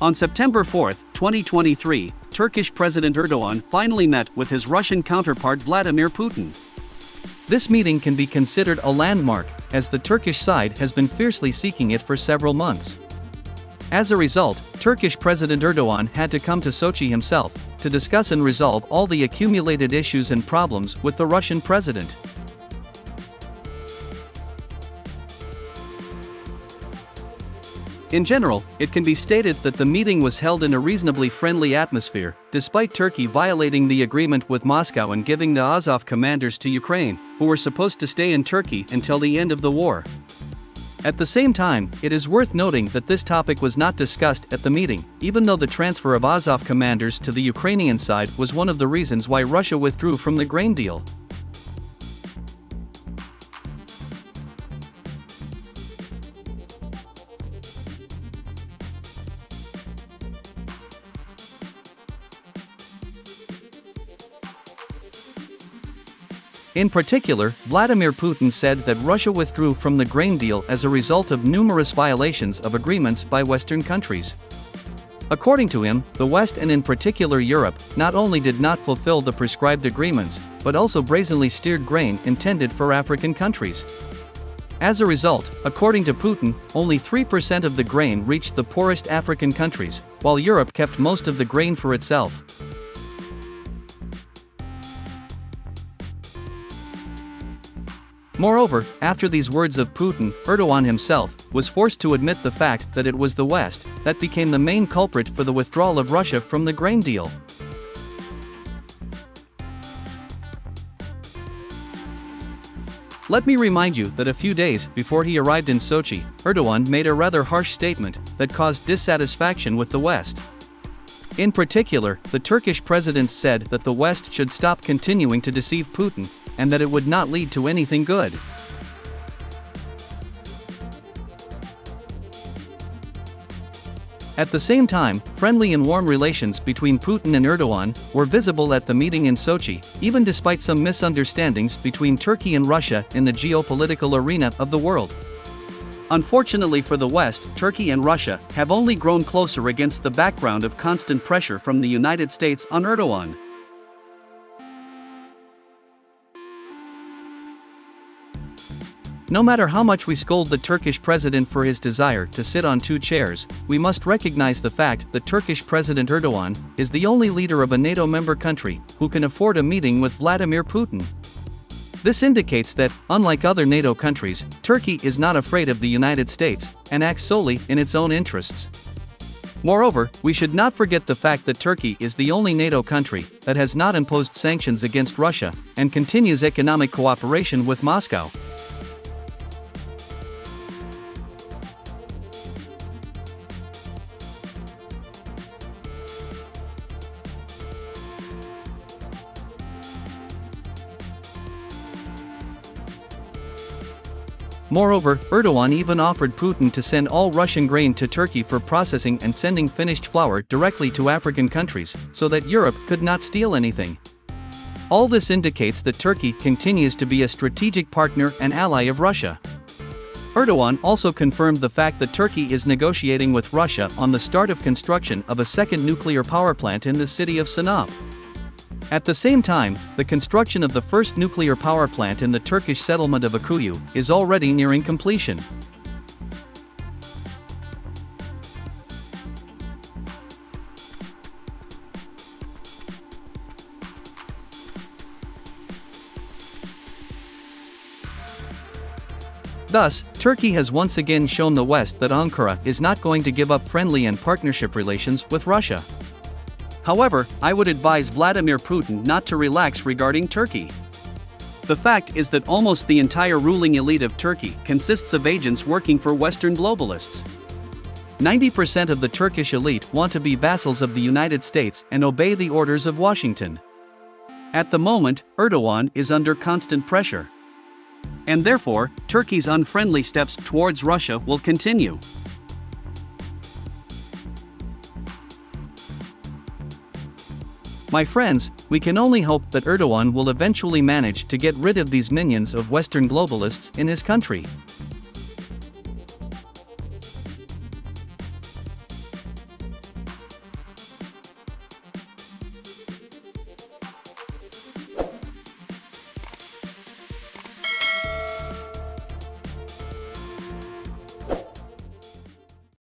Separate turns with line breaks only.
On September 4, 2023, Turkish President Erdogan finally met with his Russian counterpart Vladimir Putin.
This meeting can be considered a landmark, as the Turkish side has been fiercely seeking it for several months. As a result, Turkish President Erdogan had to come to Sochi himself to discuss and resolve all the accumulated issues and problems with the Russian president. In general, it can be stated that the meeting was held in a reasonably friendly atmosphere, despite Turkey violating the agreement with Moscow and giving the Azov commanders to Ukraine, who were supposed to stay in Turkey until the end of the war. At the same time, it is worth noting that this topic was not discussed at the meeting, even though the transfer of Azov commanders to the Ukrainian side was one of the reasons why Russia withdrew from the grain deal. In particular, Vladimir Putin said that Russia withdrew from the grain deal as a result of numerous violations of agreements by Western countries. According to him, the West and in particular Europe, not only did not fulfill the prescribed agreements, but also brazenly steered grain intended for African countries. As a result, according to Putin, only 3% of the grain reached the poorest African countries, while Europe kept most of the grain for itself. Moreover, after these words of Putin, Erdogan himself was forced to admit the fact that it was the West that became the main culprit for the withdrawal of Russia from the grain deal. Let me remind you that a few days before he arrived in Sochi, Erdogan made a rather harsh statement that caused dissatisfaction with the West. In particular, the Turkish president said that the West should stop continuing to deceive Putin, and that it would not lead to anything good. At the same time, friendly and warm relations between Putin and Erdogan were visible at the meeting in Sochi, even despite some misunderstandings between Turkey and Russia in the geopolitical arena of the world.
Unfortunately for the West, Turkey and Russia have only grown closer against the background of constant pressure from the United States on Erdogan.
No matter how much we scold the Turkish president for his desire to sit on two chairs, we must recognize the fact that Turkish President Erdogan is the only leader of a NATO member country who can afford a meeting with Vladimir Putin. This indicates that, unlike other NATO countries, Turkey is not afraid of the United States and acts solely in its own interests. Moreover, we should not forget the fact that Turkey is the only NATO country that has not imposed sanctions against Russia and continues economic cooperation with Moscow. Moreover, Erdogan even offered Putin to send all Russian grain to Turkey for processing and sending finished flour directly to African countries, so that Europe could not steal anything. All this indicates that Turkey continues to be a strategic partner and ally of Russia. Erdogan also confirmed the fact that Turkey is negotiating with Russia on the start of construction of a second nuclear power plant in the city of Sinop. At the same time, the construction of the first nuclear power plant in the Turkish settlement of Akuyu is already nearing completion. Thus, Turkey has once again shown the West that Ankara is not going to give up friendly and partnership relations with Russia. However, I would advise Vladimir Putin not to relax regarding Turkey. The fact is that almost the entire ruling elite of Turkey consists of agents working for Western globalists. 90% of the Turkish elite want to be vassals of the United States and obey the orders of Washington. At the moment, Erdogan is under constant pressure. And therefore, Turkey's unfriendly steps towards Russia will continue. My friends, we can only hope that Erdogan will eventually manage to get rid of these minions of Western globalists in his country.